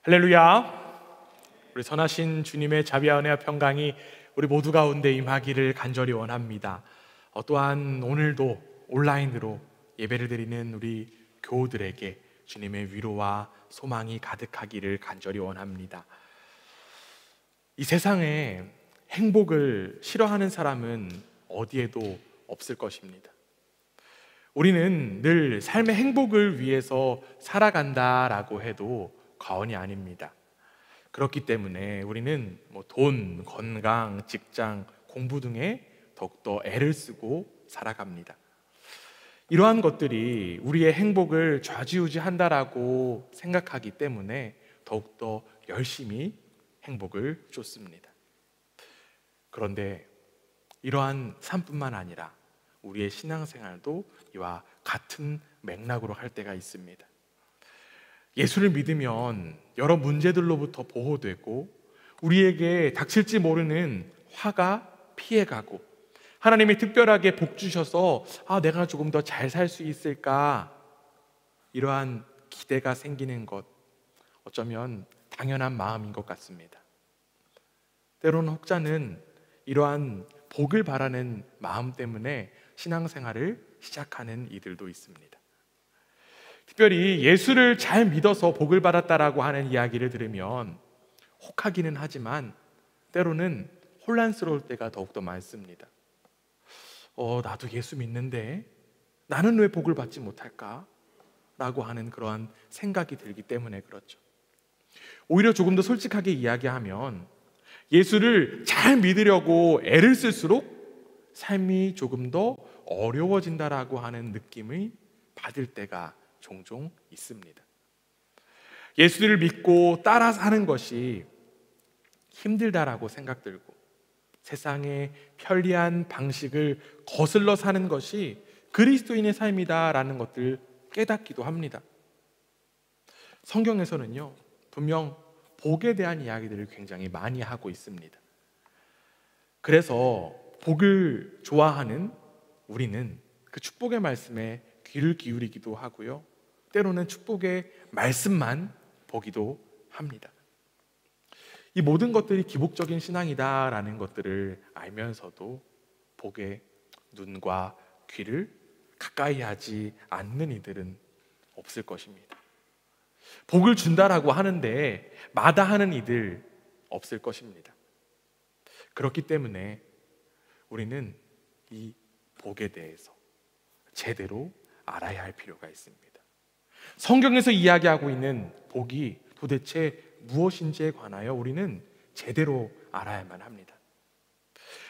할렐루야. 우리 선하신 주님의 자비와 은혜와 평강이 우리 모두 가운데 임하기를 간절히 원합니다. 또한 오늘도 온라인으로 예배를 드리는 우리 교우들에게 주님의 위로와 소망이 가득하기를 간절히 원합니다. 이 세상에 행복을 싫어하는 사람은 어디에도 없을 것입니다. 우리는 늘 삶의 행복을 위해서 살아간다라고 해도 과언이 아닙니다. 그렇기 때문에 우리는 돈, 건강, 직장, 공부 등에 더욱더 애를 쓰고 살아갑니다. 이러한 것들이 우리의 행복을 좌지우지한다라고 생각하기 때문에 더욱더 열심히 행복을 쫓습니다. 그런데 이러한 삶뿐만 아니라 우리의 신앙생활도 이와 같은 맥락으로 할 때가 있습니다. 예수를 믿으면 여러 문제들로부터 보호되고 우리에게 닥칠지 모르는 화가 피해가고 하나님이 특별하게 복 주셔서 내가 조금 더 잘 살 수 있을까, 이러한 기대가 생기는 것, 어쩌면 당연한 마음인 것 같습니다. 때로는 혹자는 이러한 복을 바라는 마음 때문에 신앙생활을 시작하는 이들도 있습니다. 특별히 예수를 잘 믿어서 복을 받았다라고 하는 이야기를 들으면 혹하기는 하지만 때로는 혼란스러울 때가 더욱더 많습니다. 나도 예수 믿는데 나는 왜 복을 받지 못할까? 라고 하는 그러한 생각이 들기 때문에 그렇죠. 오히려 조금 더 솔직하게 이야기하면 예수를 잘 믿으려고 애를 쓸수록 삶이 조금 더 어려워진다라고 하는 느낌을 받을 때가 종종 있습니다. 예수를 믿고 따라 사는 것이 힘들다라고 생각들고 세상의 편리한 방식을 거슬러 사는 것이 그리스도인의 삶이다라는 것들 깨닫기도 합니다. 성경에서는요, 분명 복에 대한 이야기들을 굉장히 많이 하고 있습니다. 그래서 복을 좋아하는 우리는 그 축복의 말씀에 귀를 기울이기도 하고요, 때로는 축복의 말씀만 보기도 합니다. 이 모든 것들이 기복적인 신앙이다라는 것들을 알면서도 복에 눈과 귀를 가까이 하지 않는 이들은 없을 것입니다. 복을 준다라고 하는데 마다하는 이들 없을 것입니다. 그렇기 때문에 우리는 이 복에 대해서 제대로 알아야 할 필요가 있습니다. 성경에서 이야기하고 있는 복이 도대체 무엇인지에 관하여 우리는 제대로 알아야만 합니다.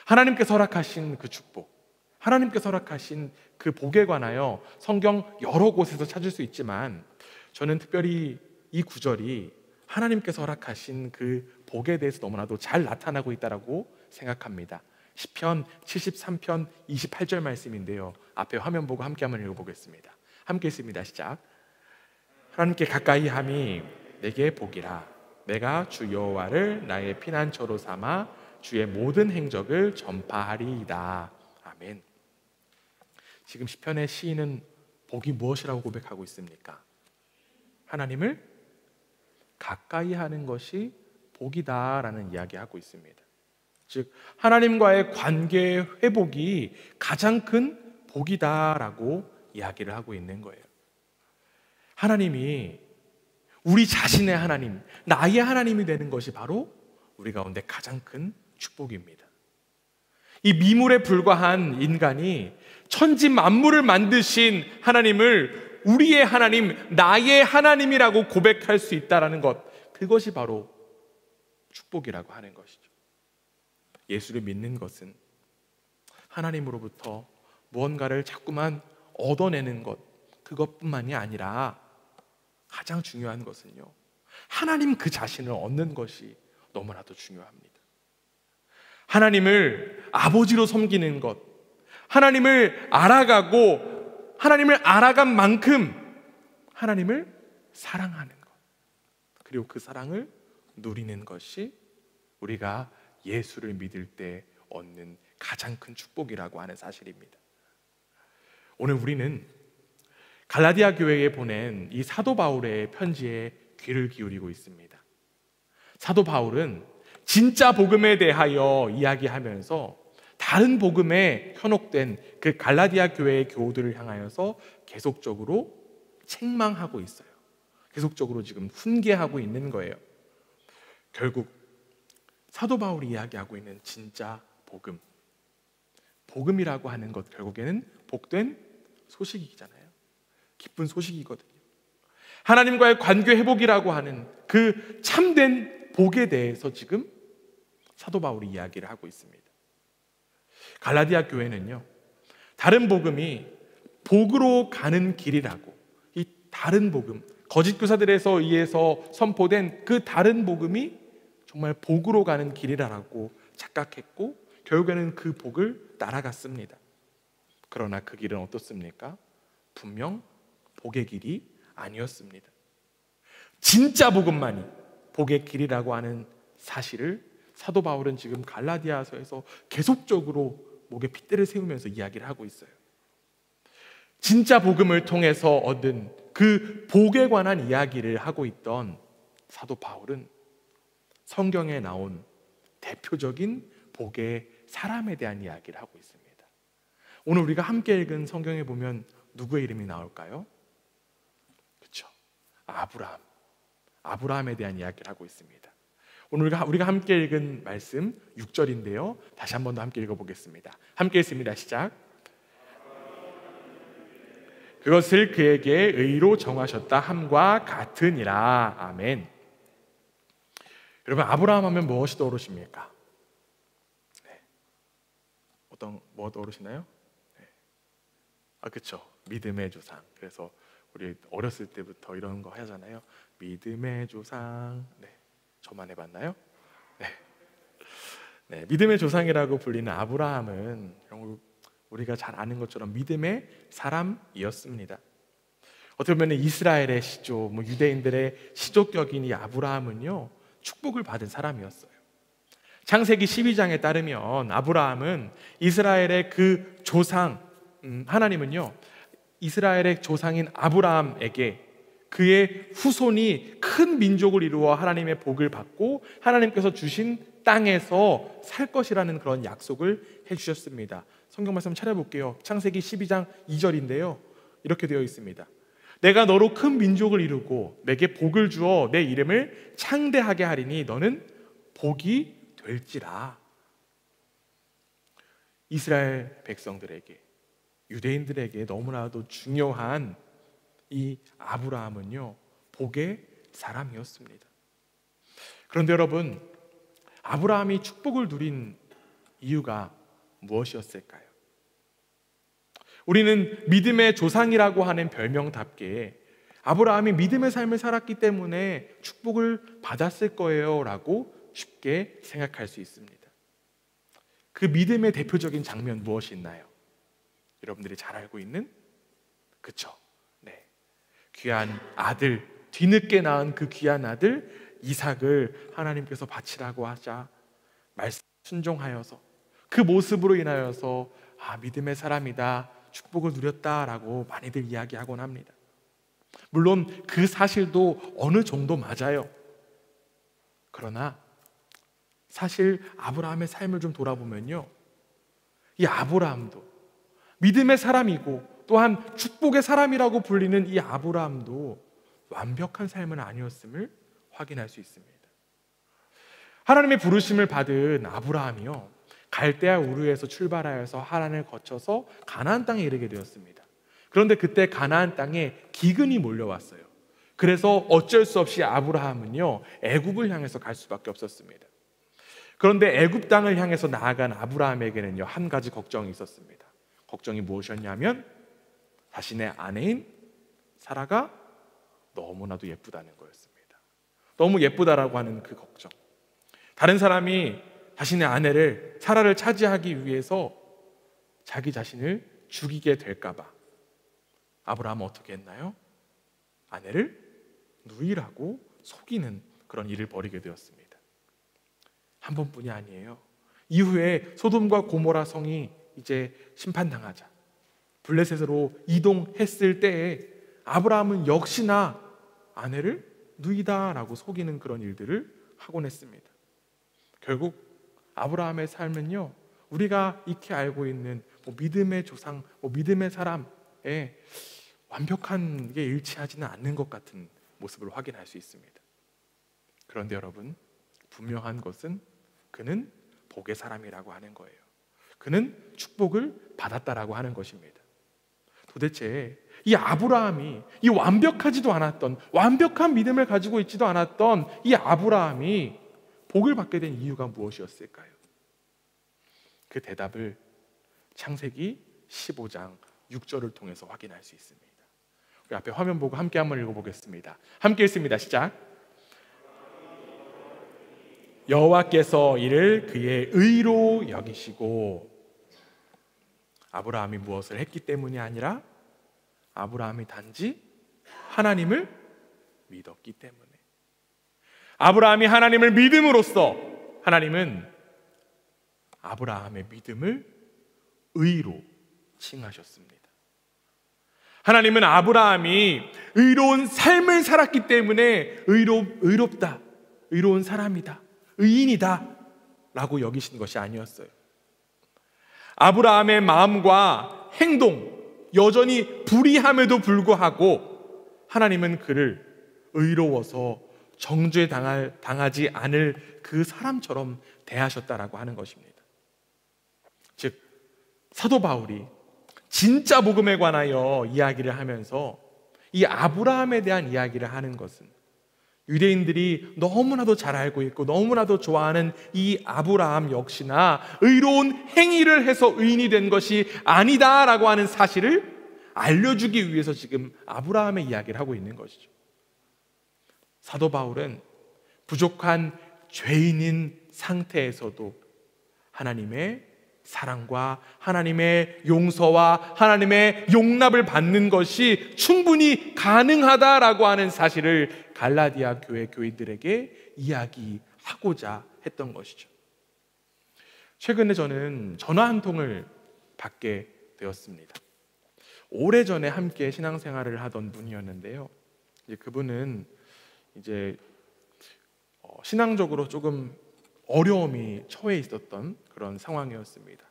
하나님께서 허락하신 그 축복, 하나님께서 허락하신 그 복에 관하여 성경 여러 곳에서 찾을 수 있지만 저는 특별히 이 구절이 하나님께서 허락하신 그 복에 대해서 너무나도 잘 나타나고 있다고 생각합니다. 시편 73편 28절 말씀인데요, 앞에 화면 보고 함께 한번 읽어보겠습니다. 함께 읽습니다. 시작. 하나님께 가까이 함이 내게 복이라. 내가 주 여호와를 나의 피난처로 삼아 주의 모든 행적을 전파하리이다. 아멘. 지금 시편의 시인은 복이 무엇이라고 고백하고 있습니까? 하나님을 가까이 하는 것이 복이다라는 이야기하고 있습니다. 즉 하나님과의 관계 회복이 가장 큰 복이다라고 이야기를 하고 있는 거예요. 하나님이 우리 자신의 하나님, 나의 하나님이 되는 것이 바로 우리 가운데 가장 큰 축복입니다. 이 미물에 불과한 인간이 천지 만물을 만드신 하나님을 우리의 하나님, 나의 하나님이라고 고백할 수 있다는 것, 그것이 바로 축복이라고 하는 것이죠. 예수를 믿는 것은 하나님으로부터 무언가를 자꾸만 얻어내는 것, 그것뿐만이 아니라 가장 중요한 것은요, 하나님 그 자신을 얻는 것이 너무나도 중요합니다. 하나님을 아버지로 섬기는 것, 하나님을 알아가고 하나님을 알아간 만큼 하나님을 사랑하는 것, 그리고 그 사랑을 누리는 것이 우리가 예수를 믿을 때 얻는 가장 큰 축복이라고 하는 사실입니다. 오늘 우리는 갈라디아 교회에 보낸 이 사도 바울의 편지에 귀를 기울이고 있습니다. 사도 바울은 진짜 복음에 대하여 이야기하면서 다른 복음에 현혹된 그 갈라디아 교회의 교우들을 향하여서 계속적으로 책망하고 있어요. 계속적으로 지금 훈계하고 있는 거예요. 결국 사도 바울이 이야기하고 있는 진짜 복음, 복음이라고 하는 것 결국에는 복된 소식이잖아요. 기쁜 소식이거든요. 하나님과의 관계 회복이라고 하는 그 참된 복에 대해서 지금 사도 바울이 이야기를 하고 있습니다. 갈라디아 교회는요, 다른 복음이 복으로 가는 길이라고, 이 다른 복음, 거짓 교사들에서 의해서 선포된 그 다른 복음이 정말 복으로 가는 길이라고 착각했고 결국에는 그 복을 따라갔습니다. 그러나 그 길은 어떻습니까? 분명 복의 길이 아니었습니다. 진짜 복음만이 복의 길이라고 하는 사실을 사도 바울은 지금 갈라디아서에서 계속적으로 목에 핏대를 세우면서 이야기를 하고 있어요. 진짜 복음을 통해서 얻은 그 복에 관한 이야기를 하고 있던 사도 바울은 성경에 나온 대표적인 복의 사람에 대한 이야기를 하고 있습니다. 오늘 우리가 함께 읽은 성경에 보면 누구의 이름이 나올까요? 그렇죠. 아브라함에 대한 이야기를 하고 있습니다. 오늘 우리가 함께 읽은 말씀 6절인데요. 다시 한 번 더 함께 읽어보겠습니다. 함께 읽습니다. 시작. 그것을 그에게 의로 정하셨다 함과 같으니라. 아멘. 여러분, 아브라함 하면 무엇이 떠오르십니까? 네. 뭐 떠오르시나요? 네. 그렇죠. 믿음의 조상. 그래서 우리 어렸을 때부터 이런 거 하잖아요. 믿음의 조상. 네. 저만 해봤나요? 네. 네. 믿음의 조상이라고 불리는 아브라함은 우리가 잘 아는 것처럼 믿음의 사람이었습니다. 어떻게 보면 이스라엘의 시조, 유대인들의 시조격인 이 아브라함은요, 축복을 받은 사람이었어요. 창세기 12장에 따르면 아브라함은 이스라엘의 그 조상, 하나님은요, 이스라엘의 조상인 아브라함에게 그의 후손이 큰 민족을 이루어 하나님의 복을 받고 하나님께서 주신 땅에서 살 것이라는 그런 약속을 해주셨습니다. 성경 말씀 찾아볼게요. 창세기 12장 2절인데요. 이렇게 되어 있습니다. 내가 너로 큰 민족을 이루고 내게 복을 주어 내 이름을 창대하게 하리니 너는 복이 될지라. 이스라엘 백성들에게, 유대인들에게 너무나도 중요한 이 아브라함은요, 복의 사람이었습니다. 그런데 여러분, 아브라함이 축복을 누린 이유가 무엇이었을까요? 우리는 믿음의 조상이라고 하는 별명답게 아브라함이 믿음의 삶을 살았기 때문에 축복을 받았을 거예요 라고 쉽게 생각할 수 있습니다. 그 믿음의 대표적인 장면 무엇이 있나요? 여러분들이 잘 알고 있는? 그쵸? 네. 귀한 아들, 뒤늦게 낳은 그 귀한 아들 이삭을 하나님께서 바치라고 하자 말씀 순종하여서 그 모습으로 인하여서 믿음의 사람이다, 축복을 누렸다라고 많이들 이야기하곤 합니다. 물론 그 사실도 어느 정도 맞아요. 그러나 사실 아브라함의 삶을 좀 돌아보면요, 이 아브라함도 믿음의 사람이고 또한 축복의 사람이라고 불리는 이 아브라함도 완벽한 삶은 아니었음을 확인할 수 있습니다. 하나님의 부르심을 받은 아브라함이요, 갈대아 우르에서 출발하여서 하란을 거쳐서 가나안 땅에 이르게 되었습니다. 그런데 그때 가나안 땅에 기근이 몰려왔어요. 그래서 어쩔 수 없이 아브라함은요, 애굽을 향해서 갈 수밖에 없었습니다. 그런데 애굽 땅을 향해서 나아간 아브라함에게는요, 한 가지 걱정이 있었습니다. 걱정이 무엇이었냐면 자신의 아내인 사라가 너무나도 예쁘다는 거였습니다. 너무 예쁘다라고 하는 그 걱정. 다른 사람이 자신의 아내를, 사라를 차지하기 위해서 자기 자신을 죽이게 될까봐 아브라함은 어떻게 했나요? 아내를 누이라고 속이는 그런 일을 벌이게 되었습니다. 한 번뿐이 아니에요. 이후에 소돔과 고모라 성이 이제 심판당하자 블레셋으로 이동했을 때에 아브라함은 역시나 아내를 누이다라고 속이는 그런 일들을 하곤 했습니다. 결국 아브라함의 삶은요, 우리가 익히 알고 있는 믿음의 조상, 믿음의 사람의 완벽한 게 일치하지는 않는 것 같은 모습을 확인할 수 있습니다. 그런데 여러분, 분명한 것은 그는 복의 사람이라고 하는 거예요. 그는 축복을 받았다라고 하는 것입니다. 도대체 이 아브라함이, 이 완벽하지도 않았던, 완벽한 믿음을 가지고 있지도 않았던 이 아브라함이 복을 받게 된 이유가 무엇이었을까요? 그 대답을 창세기 15장 6절을 통해서 확인할 수 있습니다. 우리 앞에 화면 보고 함께 한번 읽어보겠습니다. 함께 읽습니다. 시작. 여호와께서 이를 그의 의로 여기시고, 아브라함이 무엇을 했기 때문이 아니라 아브라함이 단지 하나님을 믿었기 때문에, 아브라함이 하나님을 믿음으로써 하나님은 아브라함의 믿음을 의로 칭하셨습니다. 하나님은 아브라함이 의로운 삶을 살았기 때문에 의롭다, 의로운 사람이다, 의인이다 라고 여기신 것이 아니었어요. 아브라함의 마음과 행동 여전히 불의함에도 불구하고 하나님은 그를 의로워서 정죄당하지 않을 그 사람처럼 대하셨다라고 하는 것입니다. 즉, 사도 바울이 진짜 복음에 관하여 이야기를 하면서 이 아브라함에 대한 이야기를 하는 것은 유대인들이 너무나도 잘 알고 있고 너무나도 좋아하는 이 아브라함 역시나 의로운 행위를 해서 의인이 된 것이 아니다라고 하는 사실을 알려주기 위해서 지금 아브라함의 이야기를 하고 있는 것이죠. 사도 바울은 부족한 죄인인 상태에서도 하나님의 사랑과 하나님의 용서와 하나님의 용납을 받는 것이 충분히 가능하다라고 하는 사실을 갈라디아 교회 교인들에게 이야기하고자 했던 것이죠. 최근에 저는 전화 한 통을 받게 되었습니다. 오래전에 함께 신앙생활을 하던 분이었는데요. 그분은 신앙적으로 조금 어려움이 처해 있었던 그런 상황이었습니다.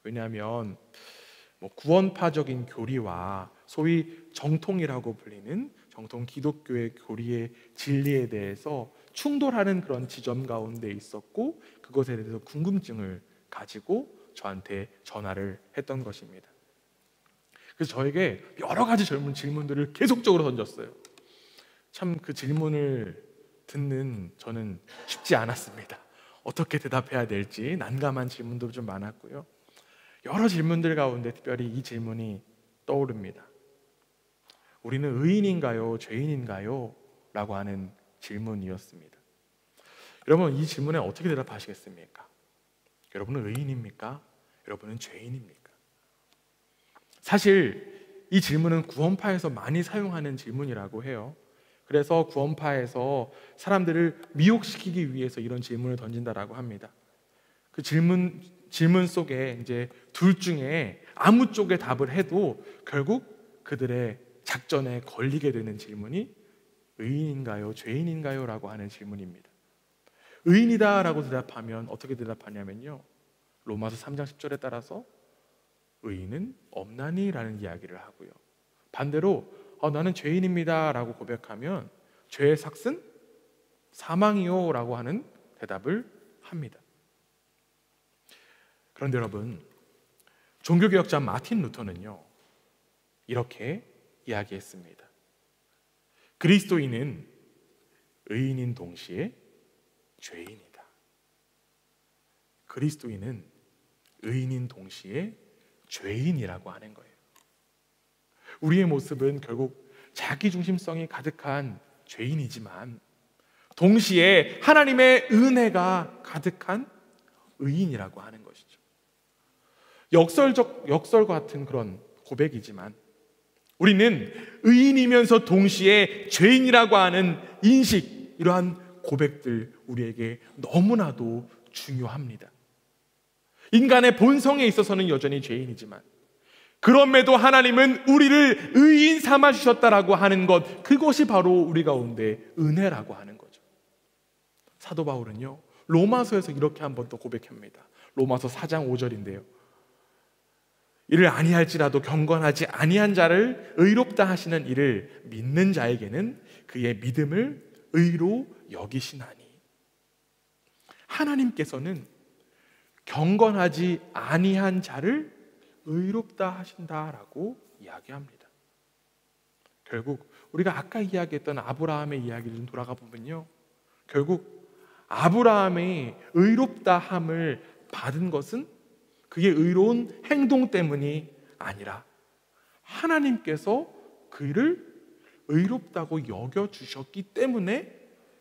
왜냐하면 구원파적인 교리와 소위 정통이라고 불리는 정통 기독교의 교리의 진리에 대해서 충돌하는 그런 지점 가운데 있었고, 그것에 대해서 궁금증을 가지고 저한테 전화를 했던 것입니다. 그래서 저에게 여러 가지 질문들을 계속적으로 던졌어요. 참 그 질문을 듣는 저는 쉽지 않았습니다. 어떻게 대답해야 될지 난감한 질문도 좀 많았고요. 여러 질문들 가운데 특별히 이 질문이 떠오릅니다. 우리는 의인인가요? 죄인인가요? 라고 하는 질문이었습니다. 여러분, 이 질문에 어떻게 대답하시겠습니까? 여러분은 의인입니까? 여러분은 죄인입니까? 사실 이 질문은 구원파에서 많이 사용하는 질문이라고 해요. 그래서 구원파에서 사람들을 미혹시키기 위해서 이런 질문을 던진다라고 합니다. 그 질문 속에 이제 둘 중에 아무 쪽에 답을 해도 결국 그들의 작전에 걸리게 되는 질문이 의인인가요? 죄인인가요? 라고 하는 질문입니다. 의인이다 라고 대답하면 어떻게 대답하냐면요, 로마서 3장 10절에 따라서 의인은 없나니? 라는 이야기를 하고요. 반대로 나는 죄인입니다 라고 고백하면 죄의 삭은 사망이요 라고 하는 대답을 합니다. 그런데 여러분, 종교개혁자 마틴 루터는요, 이렇게 이야기했습니다. 그리스도인은 의인인 동시에 죄인이다. 그리스도인은 의인인 동시에 죄인이라고 하는 거예요. 우리의 모습은 결국 자기중심성이 가득한 죄인이지만 동시에 하나님의 은혜가 가득한 의인이라고 하는 것이죠. 역설 같은 그런 고백이지만 우리는 의인이면서 동시에 죄인이라고 하는 인식, 이러한 고백들 우리에게 너무나도 중요합니다. 인간의 본성에 있어서는 여전히 죄인이지만 그럼에도 하나님은 우리를 의인 삼아 주셨다라고 하는 것, 그것이 바로 우리 가운데 은혜라고 하는 거죠. 사도 바울은요, 로마서에서 이렇게 한번 또 고백합니다. 로마서 4장 5절인데요. 이를 아니할지라도 경건하지 아니한 자를 의롭다 하시는 이를 믿는 자에게는 그의 믿음을 의로 여기시나니. 하나님께서는 경건하지 아니한 자를 의롭다 하신다라고 이야기합니다. 결국 우리가 아까 이야기했던 아브라함의 이야기를 좀 돌아가 보면요, 결국 아브라함의 의롭다함을 받은 것은 그의 의로운 행동 때문이 아니라 하나님께서 그를 의롭다고 여겨주셨기 때문에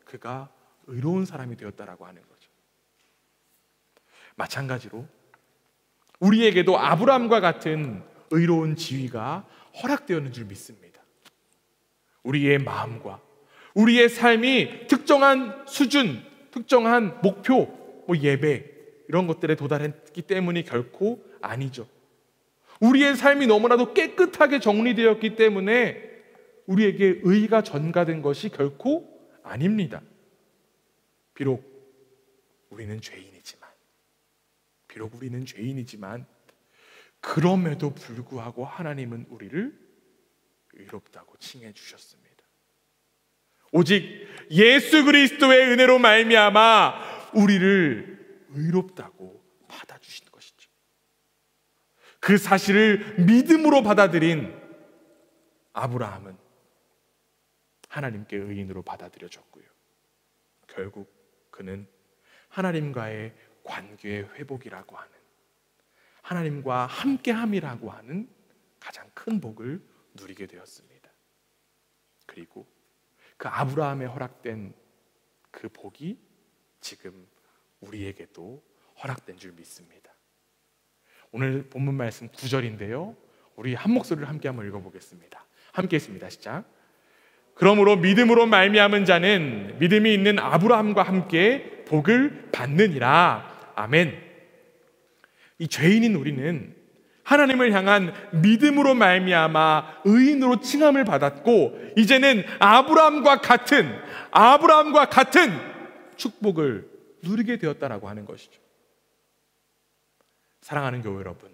그가 의로운 사람이 되었다라고 하는 거죠. 마찬가지로 우리에게도 아브라함과 같은 의로운 지위가 허락되었는 줄 믿습니다. 우리의 마음과 우리의 삶이 특정한 수준, 특정한 목표, 예배 이런 것들에 도달했기 때문이 결코 아니죠. 우리의 삶이 너무나도 깨끗하게 정리되었기 때문에 우리에게 의가 전가된 것이 결코 아닙니다. 비록 우리는 죄인이지만 그럼에도 불구하고 하나님은 우리를 의롭다고 칭해 주셨습니다. 오직 예수 그리스도의 은혜로 말미암아 우리를 의롭다고 받아주신 것이죠. 그 사실을 믿음으로 받아들인 아브라함은 하나님께 의인으로 받아들여졌고요, 결국 그는 하나님과의 관계의 회복이라고 하는, 하나님과 함께함이라고 하는 가장 큰 복을 누리게 되었습니다. 그리고 그 아브라함에 허락된 그 복이 지금 우리에게도 허락된 줄 믿습니다. 오늘 본문 말씀 9절인데요, 우리 한 목소리를 함께 한번 읽어보겠습니다. 함께 했습니다. 시작. 그러므로 믿음으로 말미암은 자는 믿음이 있는 아브라함과 함께 복을 받느니라. 아멘. 이 죄인인 우리는 하나님을 향한 믿음으로 말미암아 의인으로 칭함을 받았고, 이제는 아브라함과 같은 축복을 누리게 되었다라고 하는 것이죠. 사랑하는 교회 여러분,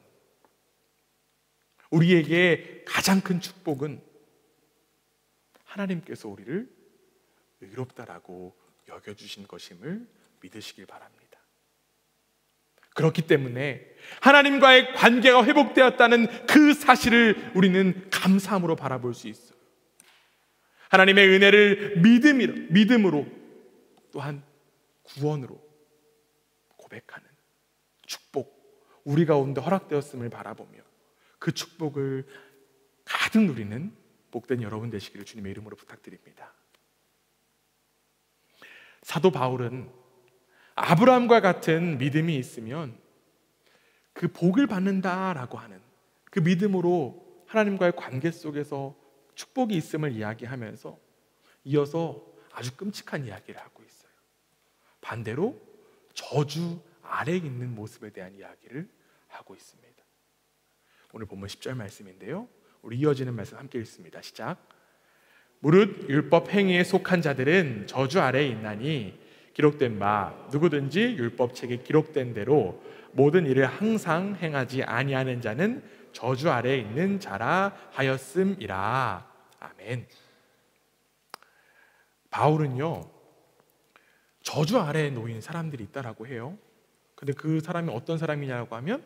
우리에게 가장 큰 축복은 하나님께서 우리를 의롭다라고 여겨주신 것임을 믿으시길 바랍니다. 그렇기 때문에 하나님과의 관계가 회복되었다는 그 사실을 우리는 감사함으로 바라볼 수 있어요. 하나님의 은혜를 믿음으로 또한 구원으로 고백하는 축복, 우리 가운데 허락되었음을 바라보며 그 축복을 가득 누리는 복된 여러분 되시기를 주님의 이름으로 부탁드립니다. 사도 바울은 아브라함과 같은 믿음이 있으면 그 복을 받는다라고 하는 그 믿음으로 하나님과의 관계 속에서 축복이 있음을 이야기하면서 이어서 아주 끔찍한 이야기를 하고 있어요. 반대로 저주 아래에 있는 모습에 대한 이야기를 하고 있습니다. 오늘 본문 10절 말씀인데요, 우리 이어지는 말씀 함께 읽습니다. 시작. 무릇 율법 행위에 속한 자들은 저주 아래에 있나니 기록된 바 누구든지 율법책에 기록된 대로 모든 일을 항상 행하지 아니하는 자는 저주 아래에 있는 자라 하였음이라. 아멘. 바울은요, 저주 아래에 놓인 사람들이 있다라고 해요. 근데 그 사람이 어떤 사람이냐고 하면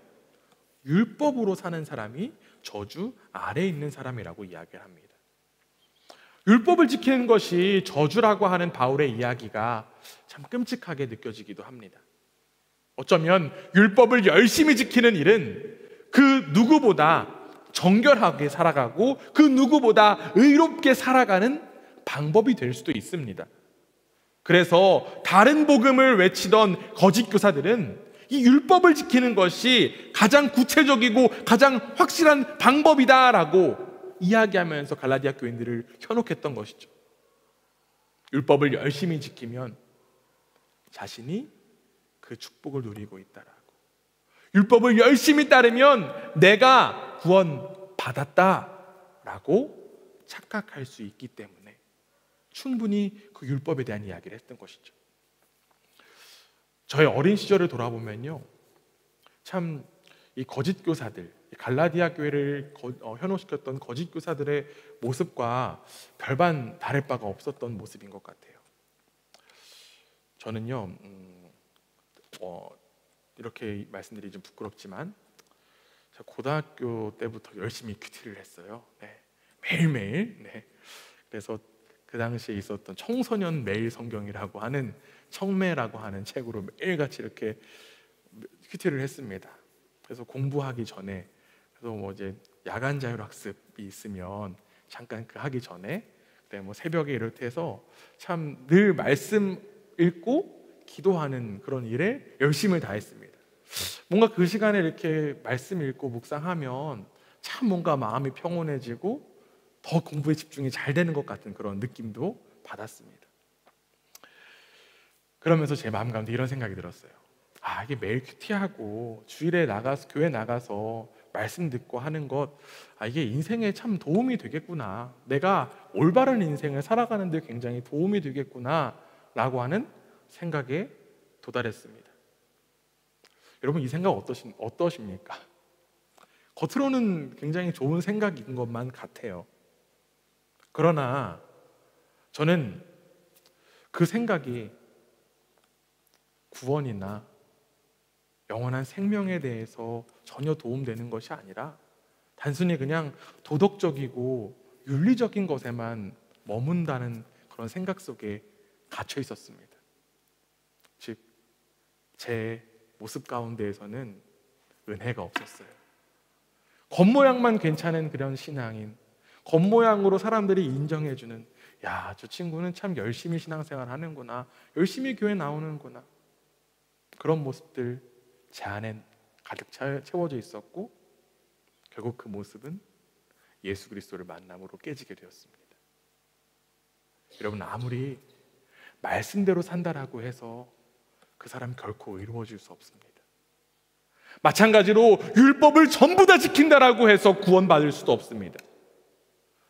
율법으로 사는 사람이 저주 아래에 있는 사람이라고 이야기를 합니다. 율법을 지키는 것이 저주라고 하는 바울의 이야기가 참 끔찍하게 느껴지기도 합니다. 어쩌면 율법을 열심히 지키는 일은 그 누구보다 정결하게 살아가고 그 누구보다 의롭게 살아가는 방법이 될 수도 있습니다. 그래서 다른 복음을 외치던 거짓 교사들은 이 율법을 지키는 것이 가장 구체적이고 가장 확실한 방법이다라고 이야기하면서 갈라디아 교인들을 현혹했던 것이죠. 율법을 열심히 지키면 자신이 그 축복을 누리고 있다라고, 율법을 열심히 따르면 내가 구원받았다라고 착각할 수 있기 때문에 충분히 그 율법에 대한 이야기를 했던 것이죠. 저의 어린 시절을 돌아보면요, 참 이 거짓 교사들, 갈라디아 교회를 현혹시켰던 거짓 교사들의 모습과 별반 다를 바가 없었던 모습인 것 같아요. 저는요, 이렇게 말씀드리기 좀 부끄럽지만 제가 고등학교 때부터 열심히 큐티를 했어요. 네, 매일매일. 네. 그래서 그 당시에 있었던 청소년 매일 성경이라고 하는 청매라고 하는 책으로 매일같이 이렇게 큐티를 했습니다. 그래서 공부하기 전에, 그래서 뭐 이제 야간 자율학습이 있으면 잠깐 그 하기 전에, 그때 뭐 새벽에 이렇게 해서 참 늘 말씀 읽고 기도하는 그런 일에 열심을 다했습니다. 뭔가 그 시간에 이렇게 말씀 읽고 묵상하면 참 뭔가 마음이 평온해지고 더 공부에 집중이 잘 되는 것 같은 그런 느낌도 받았습니다. 그러면서 제 마음 가운데 이런 생각이 들었어요. 이게 매일 큐티하고 주일에 나가서 교회 나가서 말씀 듣고 하는 것, 이게 인생에 참 도움이 되겠구나, 내가 올바른 인생을 살아가는 데 굉장히 도움이 되겠구나 라고 하는 생각에 도달했습니다. 여러분, 이 생각 어떠십니까? 겉으로는 굉장히 좋은 생각인 것만 같아요. 그러나 저는 그 생각이 구원이나 영원한 생명에 대해서 전혀 도움되는 것이 아니라 단순히 그냥 도덕적이고 윤리적인 것에만 머문다는 그런 생각 속에 갇혀 있었습니다. 즉, 제 모습 가운데에서는 은혜가 없었어요. 겉모양만 괜찮은 그런 신앙인, 겉모양으로 사람들이 인정해주는, 야, 저 친구는 참 열심히 신앙생활 하는구나, 열심히 교회 나오는구나, 그런 모습들 제 안에 가득 채워져 있었고, 결국 그 모습은 예수 그리스도를 만남으로 깨지게 되었습니다. 여러분, 아무리 말씀대로 산다라고 해서 그 사람 결코 의로워질 수 없습니다. 마찬가지로 율법을 전부 다 지킨다라고 해서 구원받을 수도 없습니다.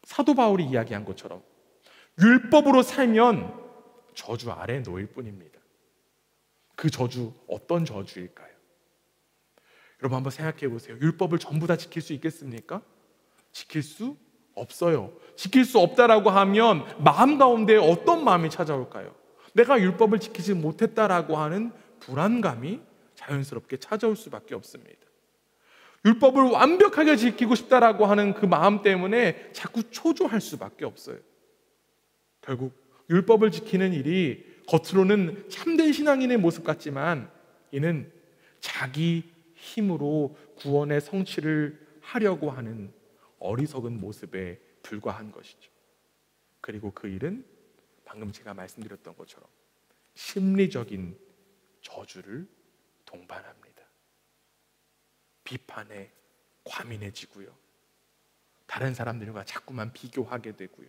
사도 바울이 이야기한 것처럼 율법으로 살면 저주 아래 놓일 뿐입니다. 그 저주, 어떤 저주일까요? 여러분, 한번 생각해 보세요. 율법을 전부 다 지킬 수 있겠습니까? 지킬 수 없어요. 지킬 수 없다라고 하면 마음 가운데 어떤 마음이 찾아올까요? 내가 율법을 지키지 못했다라고 하는 불안감이 자연스럽게 찾아올 수밖에 없습니다. 율법을 완벽하게 지키고 싶다라고 하는 그 마음 때문에 자꾸 초조할 수밖에 없어요. 결국 율법을 지키는 일이 겉으로는 참된 신앙인의 모습 같지만 이는 자기 힘으로 구원의 성취를 하려고 하는 어리석은 모습에 불과한 것이죠. 그리고 그 일은 방금 제가 말씀드렸던 것처럼 심리적인 저주를 동반합니다. 비판에 과민해지고요, 다른 사람들과 자꾸만 비교하게 되고요,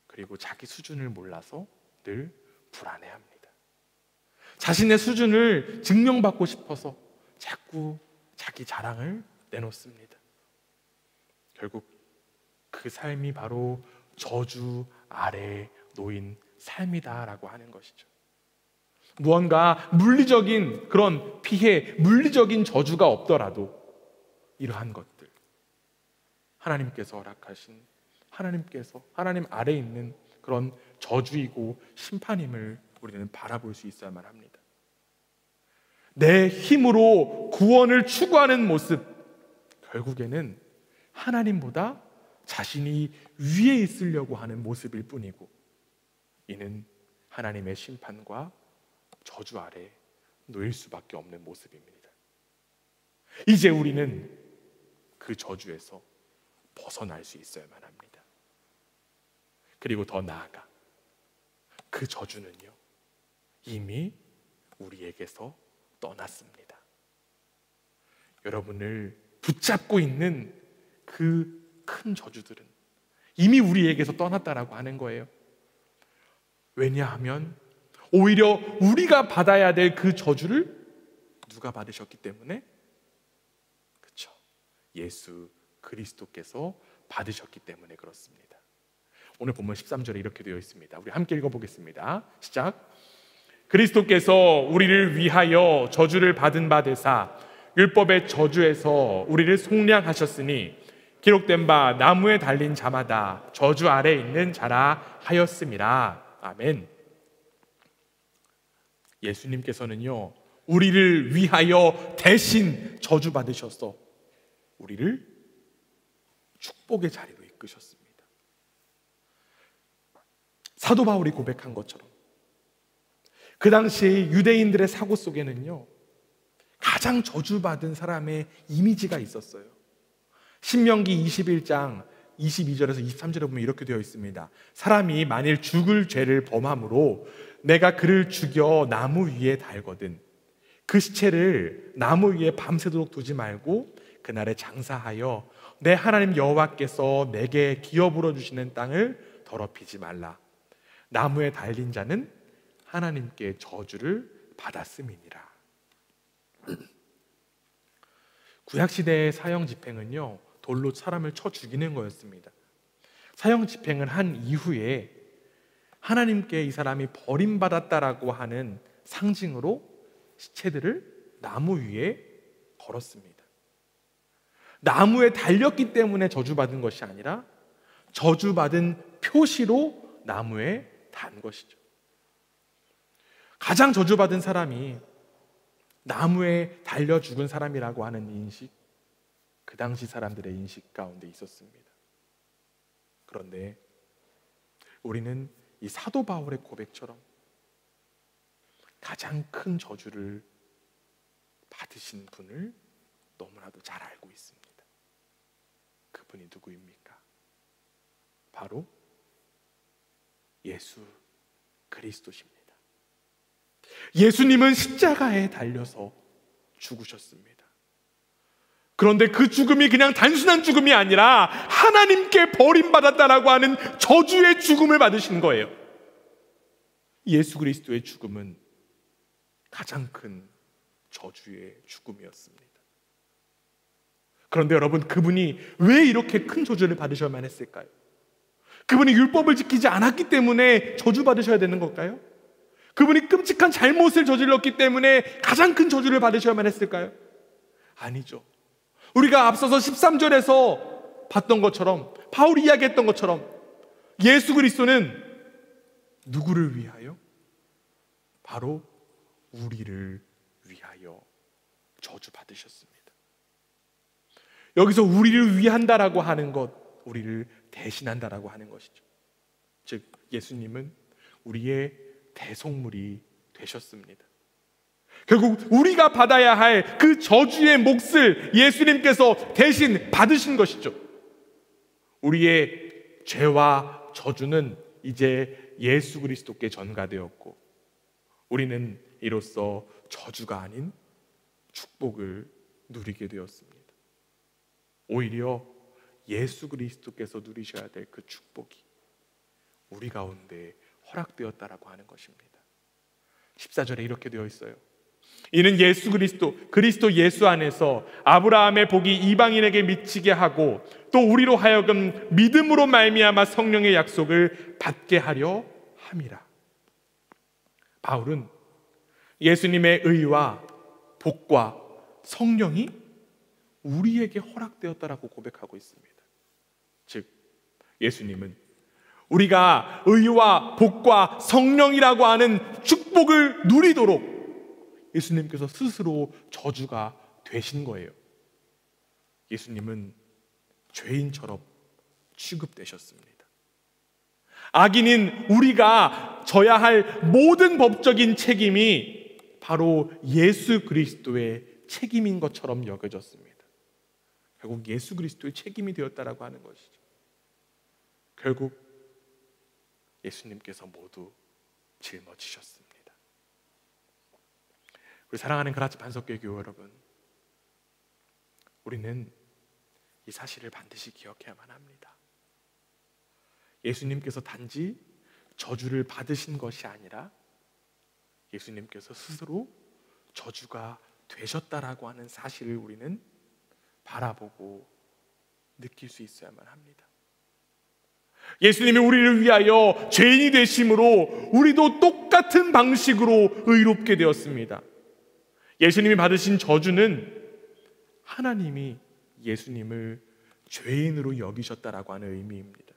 그리고 자기 수준을 몰라서 늘 불안해합니다. 자신의 수준을 증명받고 싶어서 자꾸 자기 자랑을 내놓습니다. 결국 그 삶이 바로 저주 아래에 놓인 삶이다라고 하는 것이죠. 무언가 물리적인 그런 피해, 물리적인 저주가 없더라도 이러한 것들, 하나님께서 허락하신, 하나님 아래에 있는 그런 저주이고 심판임을 우리는 바라볼 수 있어야만 합니다. 내 힘으로 구원을 추구하는 모습, 결국에는 하나님보다 자신이 위에 있으려고 하는 모습일 뿐이고, 이는 하나님의 심판과 저주 아래 놓일 수밖에 없는 모습입니다. 이제 우리는 그 저주에서 벗어날 수 있어야만 합니다. 그리고 더 나아가 그 저주는요, 이미 우리에게서 떠났습니다. 여러분을 붙잡고 있는 그 큰 저주들은 이미 우리에게서 떠났다라고 하는 거예요. 왜냐하면 오히려 우리가 받아야 될 그 저주를 누가 받으셨기 때문에 예수 그리스도께서 받으셨기 때문에 그렇습니다. 오늘 본문 13절에 이렇게 되어 있습니다. 우리 함께 읽어보겠습니다. 시작. 그리스도께서 우리를 위하여 저주를 받은 바 되사 율법의 저주에서 우리를 속량하셨으니 기록된 바 나무에 달린 자마다 저주 아래 있는 자라 하였음이라. 아멘. 예수님께서는요, 우리를 위하여 대신 저주 받으셔서 우리를 축복의 자리로 이끄셨습니다. 사도 바울이 고백한 것처럼 그 당시에 유대인들의 사고 속에는요, 가장 저주받은 사람의 이미지가 있었어요. 신명기 21장 22절에서 23절에 보면 이렇게 되어 있습니다. 사람이 만일 죽을 죄를 범함으로 내가 그를 죽여 나무 위에 달거든 그 시체를 나무 위에 밤새도록 두지 말고 그날에 장사하여 내 하나님 여호와께서 내게 기업으로 주시는 땅을 더럽히지 말라. 나무에 달린 자는 하나님께 저주를 받았음이니라. 구약시대의 사형 집행은요, 돌로 사람을 쳐 죽이는 거였습니다. 사형 집행을 한 이후에 하나님께 이 사람이 버림받았다라고 하는 상징으로 시체들을 나무 위에 걸었습니다. 나무에 달렸기 때문에 저주받은 것이 아니라 저주받은 표시로 나무에 단 것이죠. 가장 저주받은 사람이 나무에 달려 죽은 사람이라고 하는 인식, 그 당시 사람들의 인식 가운데 있었습니다. 그런데 우리는 이 사도 바울의 고백처럼 가장 큰 저주를 받으신 분을 너무나도 잘 알고 있습니다. 그분이 누구입니까? 바로 예수 그리스도십니다. 예수님은 십자가에 달려서 죽으셨습니다. 그런데 그 죽음이 그냥 단순한 죽음이 아니라 하나님께 버림받았다라고 하는 저주의 죽음을 받으신 거예요. 예수 그리스도의 죽음은 가장 큰 저주의 죽음이었습니다. 그런데 여러분, 그분이 왜 이렇게 큰 저주를 받으셔야만 했을까요? 그분이 율법을 지키지 않았기 때문에 저주받으셔야 되는 걸까요? 그분이 끔찍한 잘못을 저질렀기 때문에 가장 큰 저주를 받으셔야만 했을까요? 아니죠. 우리가 앞서서 13절에서 봤던 것처럼, 바울이 이야기했던 것처럼 예수 그리스도는 누구를 위하여? 바로 우리를 위하여 저주받으셨습니다. 여기서 우리를 위한다라고 하는 것, 우리를 대신한다라고 하는 것이죠. 즉 예수님은 우리의 대속물이 되셨습니다. 결국 우리가 받아야 할 그 저주의 몫을 예수님께서 대신 받으신 것이죠. 우리의 죄와 저주는 이제 예수 그리스도께 전가되었고 우리는 이로써 저주가 아닌 축복을 누리게 되었습니다. 오히려 예수 그리스도께서 누리셔야 될 그 축복이 우리 가운데 허락되었다라고 하는 것입니다. 14절에 이렇게 되어 있어요. 이는 예수 그리스도 예수 안에서 아브라함의 복이 이방인에게 미치게 하고 또 우리로 하여금 믿음으로 말미암아 성령의 약속을 받게 하려 함이라. 바울은 예수님의 의와 복과 성령이 우리에게 허락되었다라고 고백하고 있습니다. 즉 예수님은 우리가 의와 복과 성령이라고 하는 축복을 누리도록 예수님께서 스스로 저주가 되신 거예요. 예수님은 죄인처럼 취급되셨습니다. 악인인 우리가 져야 할 모든 법적인 책임이 바로 예수 그리스도의 책임인 것처럼 여겨졌습니다. 결국 예수 그리스도의 책임이 되었다라고 하는 것이죠. 결국 예수님께서 모두 짊어지셨습니다. 우리 사랑하는 그라치 반석교회 교회 여러분, 우리는 이 사실을 반드시 기억해야만 합니다. 예수님께서 단지 저주를 받으신 것이 아니라 예수님께서 스스로 저주가 되셨다라고 하는 사실을 우리는 바라보고 느낄 수 있어야만 합니다. 예수님이 우리를 위하여 죄인이 되심으로 우리도 똑같은 방식으로 의롭게 되었습니다. 예수님이 받으신 저주는 하나님이 예수님을 죄인으로 여기셨다라고 하는 의미입니다.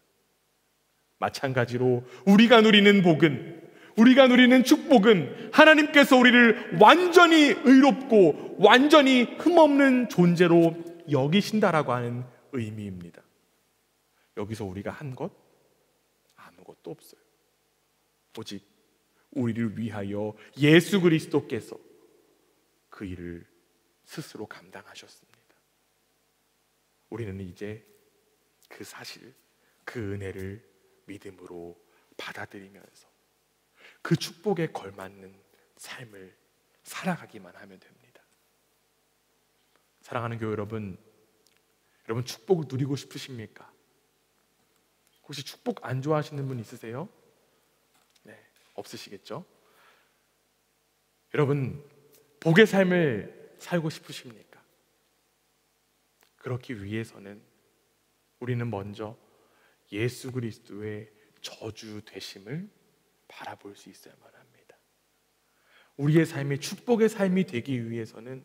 마찬가지로 우리가 누리는 복은, 우리가 누리는 축복은 하나님께서 우리를 완전히 의롭고 완전히 흠없는 존재로 여기신다라고 하는 의미입니다. 여기서 우리가 한 것 아무것도 없어요. 오직 우리를 위하여 예수 그리스도께서 그 일을 스스로 감당하셨습니다. 우리는 이제 그 사실, 그 은혜를 믿음으로 받아들이면서 그 축복에 걸맞는 삶을 살아가기만 하면 됩니다. 사랑하는 교회 여러분, 여러분 축복을 누리고 싶으십니까? 혹시 축복 안 좋아하시는 분 있으세요? 네, 없으시겠죠? 여러분, 복의 삶을 살고 싶으십니까? 그렇기 위해서는 우리는 먼저 예수 그리스도의 저주 되심을 바라볼 수 있어야만 합니다. 우리의 삶이 축복의 삶이 되기 위해서는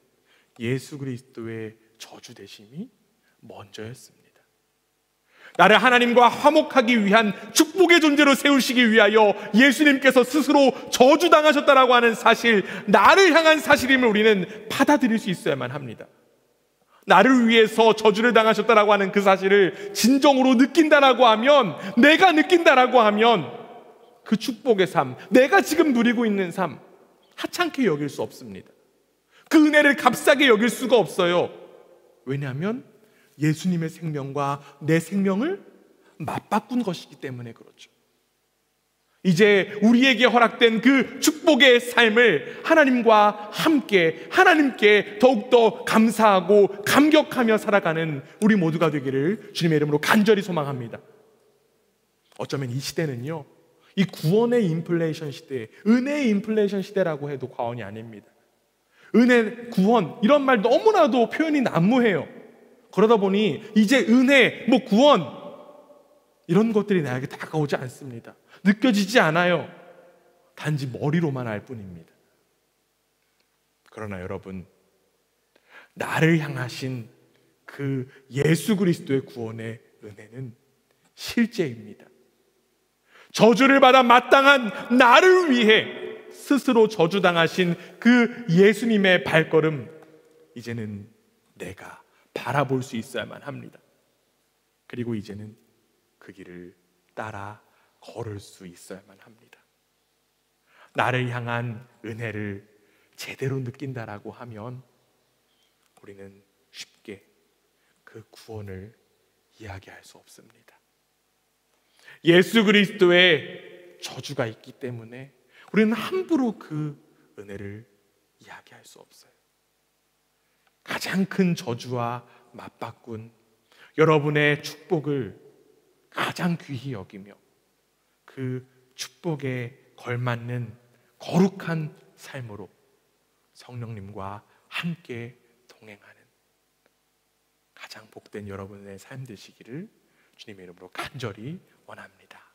예수 그리스도의 저주 되심이 먼저였습니다. 나를 하나님과 화목하기 위한 축복의 존재로 세우시기 위하여 예수님께서 스스로 저주당하셨다라고 하는 사실, 나를 향한 사실임을 우리는 받아들일 수 있어야만 합니다. 나를 위해서 저주를 당하셨다라고 하는 그 사실을 진정으로 느낀다라고 하면, 내가 느낀다라고 하면 그 축복의 삶, 내가 지금 누리고 있는 삶 하찮게 여길 수 없습니다. 그 은혜를 값싸게 여길 수가 없어요. 왜냐하면 예수님의 생명과 내 생명을 맞바꾼 것이기 때문에 그렇죠. 이제 우리에게 허락된 그 축복의 삶을 하나님과 함께, 하나님께 더욱더 감사하고 감격하며 살아가는 우리 모두가 되기를 주님의 이름으로 간절히 소망합니다. 어쩌면 이 시대는요, 이 구원의 인플레이션 시대, 은혜의 인플레이션 시대라고 해도 과언이 아닙니다. 은혜, 구원 이런 말 너무나도 표현이 난무해요. 그러다 보니 이제 은혜, 구원 이런 것들이 나에게 다가오지 않습니다. 느껴지지 않아요. 단지 머리로만 알 뿐입니다. 그러나 여러분, 나를 향하신 그 예수 그리스도의 구원의 은혜는 실제입니다. 저주를 받아 마땅한 나를 위해 스스로 저주당하신 그 예수님의 발걸음, 이제는 내가 바라볼 수 있어야만 합니다. 그리고 이제는 그 길을 따라 걸을 수 있어야만 합니다. 나를 향한 은혜를 제대로 느낀다라고 하면 우리는 쉽게 그 구원을 이야기할 수 없습니다. 예수 그리스도의 저주가 있기 때문에 우리는 함부로 그 은혜를 이야기할 수 없어요. 가장 큰 저주와 맞바꾼 여러분의 축복을 가장 귀히 여기며 그 축복에 걸맞는 거룩한 삶으로 성령님과 함께 동행하는 가장 복된 여러분의 삶 되시기를 주님의 이름으로 간절히 원합니다.